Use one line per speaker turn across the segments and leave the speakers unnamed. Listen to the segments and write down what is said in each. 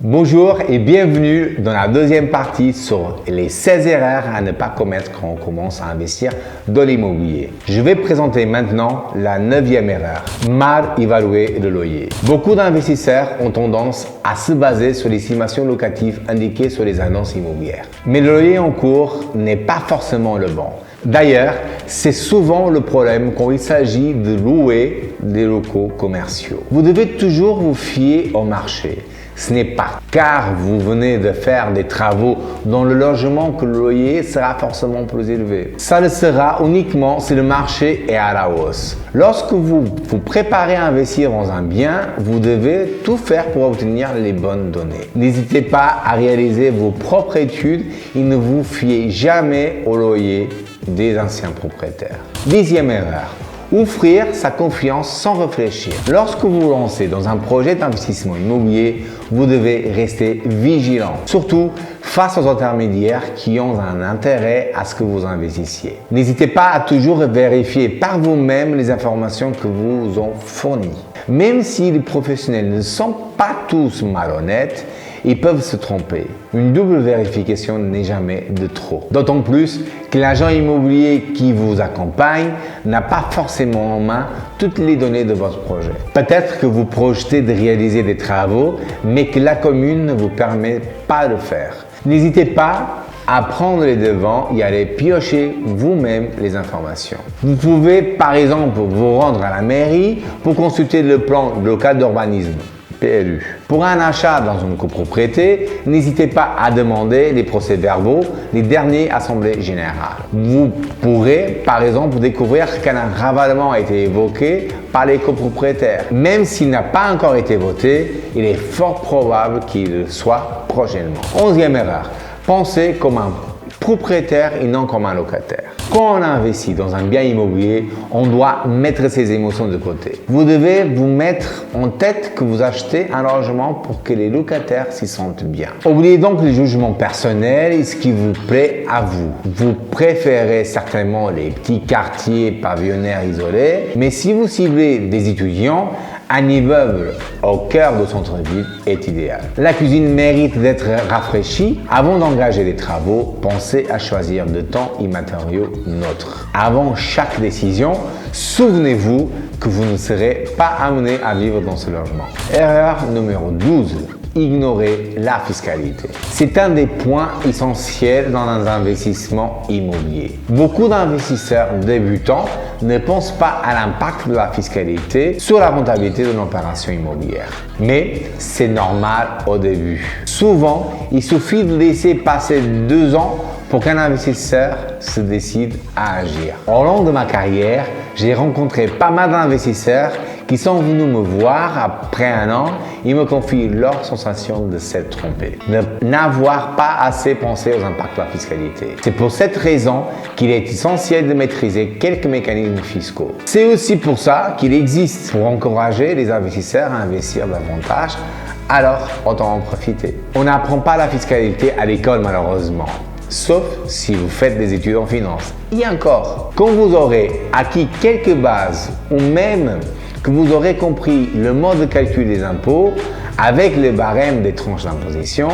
Bonjour et bienvenue dans la deuxième partie sur les 16 erreurs à ne pas commettre quand on commence à investir dans l'immobilier. Je vais présenter maintenant la 9e erreur, mal évaluer le loyer. Beaucoup d'investisseurs ont tendance à se baser sur l'estimation locative indiquée sur les annonces immobilières. Mais le loyer en cours n'est pas forcément le bon. D'ailleurs, c'est souvent le problème quand il s'agit de louer des locaux commerciaux. Vous devez toujours vous fier au marché. Ce n'est pas car vous venez de faire des travaux dans le logement que le loyer sera forcément plus élevé. Ça le sera uniquement si le marché est à la hausse. Lorsque vous vous préparez à investir dans un bien, vous devez tout faire pour obtenir les bonnes données. N'hésitez pas à réaliser vos propres études et ne vous fiez jamais au loyer des anciens propriétaires. 10e erreur. Offrir sa confiance sans réfléchir. Lorsque vous vous lancez dans un projet d'investissement immobilier, vous devez rester vigilant, surtout face aux intermédiaires qui ont un intérêt à ce que vous investissiez. N'hésitez pas à toujours vérifier par vous-même les informations que vous ont fournies. Même si les professionnels ne sont pas tous malhonnêtes, ils peuvent se tromper. Une double vérification n'est jamais de trop. D'autant plus que l'agent immobilier qui vous accompagne n'a pas forcément en main toutes les données de votre projet. Peut-être que vous projetez de réaliser des travaux, mais que la commune ne vous permet pas de le faire. N'hésitez pas à prendre les devants et à aller piocher vous-même les informations. Vous pouvez par exemple vous rendre à la mairie pour consulter le plan local d'urbanisme. PLU. Pour un achat dans une copropriété, n'hésitez pas à demander les procès-verbaux des dernières assemblées générales. Vous pourrez par exemple découvrir qu'un ravalement a été évoqué par les copropriétaires. Même s'il n'a pas encore été voté, il est fort probable qu'il le soit prochainement. 11e erreur. Pensez comme un propriétaire et non comme un locataire. Quand on investit dans un bien immobilier, on doit mettre ses émotions de côté. Vous devez vous mettre en tête que vous achetez un logement pour que les locataires s'y sentent bien. Oubliez donc les jugements personnels et ce qui vous plaît à vous. Vous préférez certainement les petits quartiers pavillonnaires isolés, mais si vous ciblez des étudiants, un immeuble au cœur de centre-ville est idéal. La cuisine mérite d'être rafraîchie. Avant d'engager des travaux, pensez à choisir de temps et matériaux neutres. Avant chaque décision, souvenez-vous que vous ne serez pas amené à vivre dans ce logement. Erreur numéro 12. Ignorer la fiscalité. C'est un des points essentiels dans un investissement immobilier. Beaucoup d'investisseurs débutants ne pensent pas à l'impact de la fiscalité sur la rentabilité de l'opération immobilière. Mais c'est normal au début. Souvent, il suffit de laisser passer 2 ans pour qu'un investisseur se décide à agir. Au long de ma carrière, j'ai rencontré pas mal d'investisseurs qui sont venus me voir après un an et me confient leur sensation de s'être trompés, de n'avoir pas assez pensé aux impacts de la fiscalité. C'est pour cette raison qu'il est essentiel de maîtriser quelques mécanismes fiscaux. C'est aussi pour ça qu'il existe pour encourager les investisseurs à investir davantage, alors autant en profiter. On n'apprend pas la fiscalité à l'école malheureusement. Sauf si vous faites des études en finance. Et encore, quand vous aurez acquis quelques bases ou même que vous aurez compris le mode de calcul des impôts avec le barème des tranches d'imposition,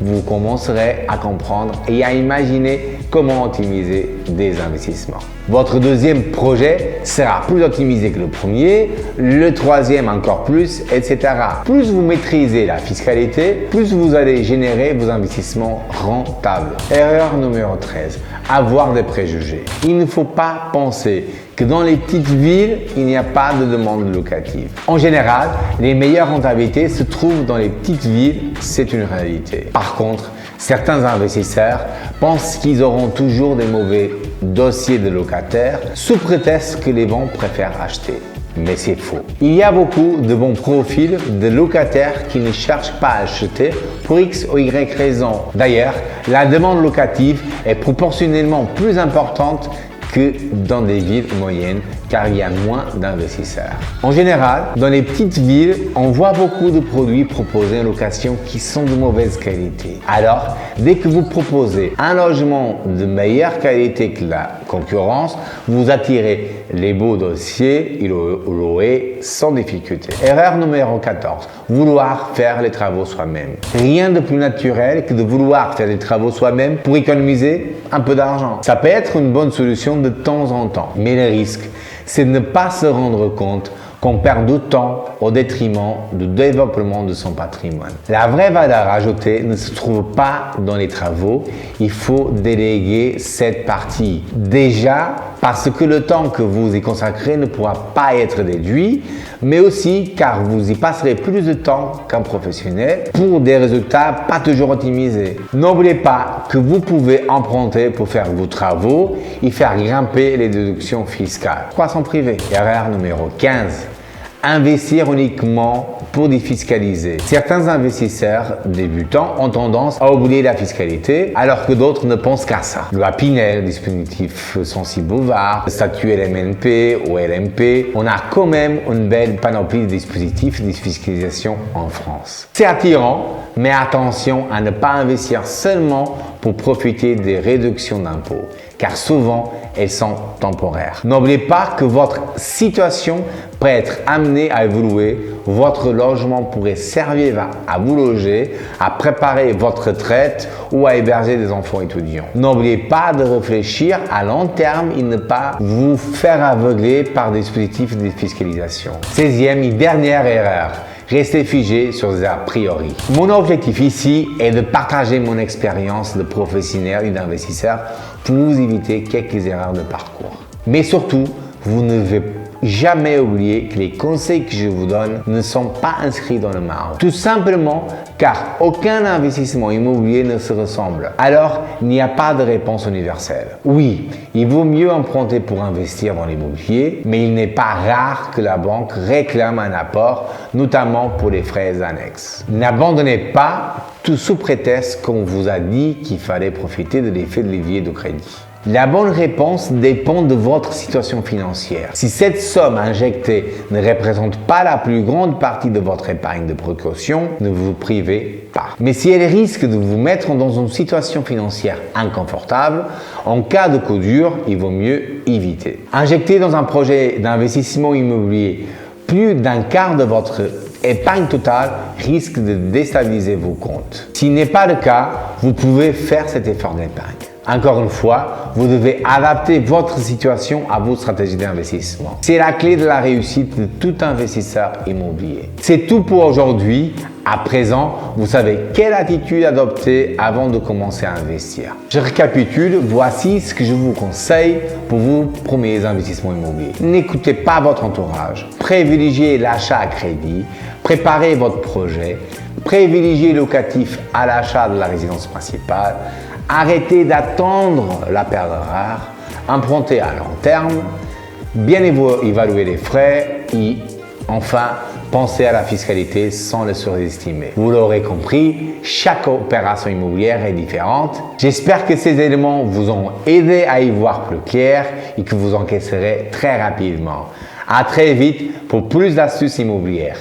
vous commencerez à comprendre et à imaginer comment optimiser des investissements. Votre deuxième projet sera plus optimisé que le premier, le troisième encore plus, etc. Plus vous maîtrisez la fiscalité, plus vous allez générer vos investissements rentables. Erreur numéro 13. Avoir des préjugés. Il ne faut pas penser que dans les petites villes, il n'y a pas de demande locative. En général, les meilleures rentabilités se trouvent dans les petites villes, c'est une réalité. Par contre, certains investisseurs pensent qu'ils auront toujours des mauvais dossiers de locataires sous prétexte que les banques préfèrent acheter. Mais c'est faux. Il y a beaucoup de bons profils de locataires qui ne cherchent pas à acheter pour X ou Y raison. D'ailleurs, la demande locative est proportionnellement plus importante que dans des villes moyennes car il y a moins d'investisseurs. En général, dans les petites villes, on voit beaucoup de produits proposés en location qui sont de mauvaise qualité. Alors, dès que vous proposez un logement de meilleure qualité que la concurrence, vous attirez les beaux dossiers et le louer sans difficulté. Erreur numéro 14. Vouloir faire les travaux soi-même. Rien de plus naturel que de vouloir faire les travaux soi-même pour économiser un peu d'argent. Ça peut être une bonne solution de temps en temps, mais le risque, c'est de ne pas se rendre compte qu'on perd du temps au détriment du développement de son patrimoine. La vraie valeur ajoutée ne se trouve pas dans les travaux, il faut déléguer cette partie. Déjà, parce que le temps que vous y consacrez ne pourra pas être déduit, mais aussi car vous y passerez plus de temps qu'un professionnel pour des résultats pas toujours optimisés. N'oubliez pas que vous pouvez emprunter pour faire vos travaux et faire grimper les déductions fiscales. Croissance privée. Erreur numéro 15. Investir uniquement pour défiscaliser. Certains investisseurs débutants ont tendance à oublier la fiscalité alors que d'autres ne pensent qu'à ça. Loi Pinel, dispositif Censi-Bouvard, statut LMNP ou LMP, on a quand même une belle panoplie de dispositifs de défiscalisation en France. C'est attirant, mais attention à ne pas investir seulement pour profiter des réductions d'impôts, car souvent elles sont temporaires. N'oubliez pas que votre situation peut être amenée à évoluer. Votre logement pourrait servir à vous loger, à préparer votre retraite ou à héberger des enfants étudiants. N'oubliez pas de réfléchir à long terme et ne pas vous faire aveugler par des dispositifs de défiscalisation. 16e et dernière erreur. Restez figé sur des a priori. Mon objectif ici est de partager mon expérience de professionnel et d'investisseur pour vous éviter quelques erreurs de parcours. Mais surtout, vous ne devez jamais oublier que les conseils que je vous donne ne sont pas inscrits dans le marbre. Tout simplement car aucun investissement immobilier ne se ressemble. Alors, il n'y a pas de réponse universelle. Oui, il vaut mieux emprunter pour investir dans l'immobilier, mais il n'est pas rare que la banque réclame un apport, notamment pour les frais annexes. N'abandonnez pas tout sous prétexte qu'on vous a dit qu'il fallait profiter de l'effet de levier de crédit. La bonne réponse dépend de votre situation financière. Si cette somme injectée ne représente pas la plus grande partie de votre épargne de précaution, ne vous privez pas. Mais si elle risque de vous mettre dans une situation financière inconfortable, en cas de coup dur, il vaut mieux éviter. Injecter dans un projet d'investissement immobilier plus d'un quart de votre épargne totale risque de déstabiliser vos comptes. S'il n'est pas le cas, vous pouvez faire cet effort d'épargne. Encore une fois, vous devez adapter votre situation à vos stratégies d'investissement. C'est la clé de la réussite de tout investisseur immobilier. C'est tout pour aujourd'hui. À présent, vous savez quelle attitude adopter avant de commencer à investir. Je récapitule, voici ce que je vous conseille pour vos premiers investissements immobiliers. N'écoutez pas votre entourage. Privilégiez l'achat à crédit. Préparez votre projet. Privilégiez le locatif à l'achat de la résidence principale. Arrêtez d'attendre la perle rare, empruntez à long terme, bien évaluer les frais et enfin, pensez à la fiscalité sans le surestimer. Vous l'aurez compris, chaque opération immobilière est différente. J'espère que ces éléments vous ont aidé à y voir plus clair et que vous encaisserez très rapidement. À très vite pour plus d'astuces immobilières.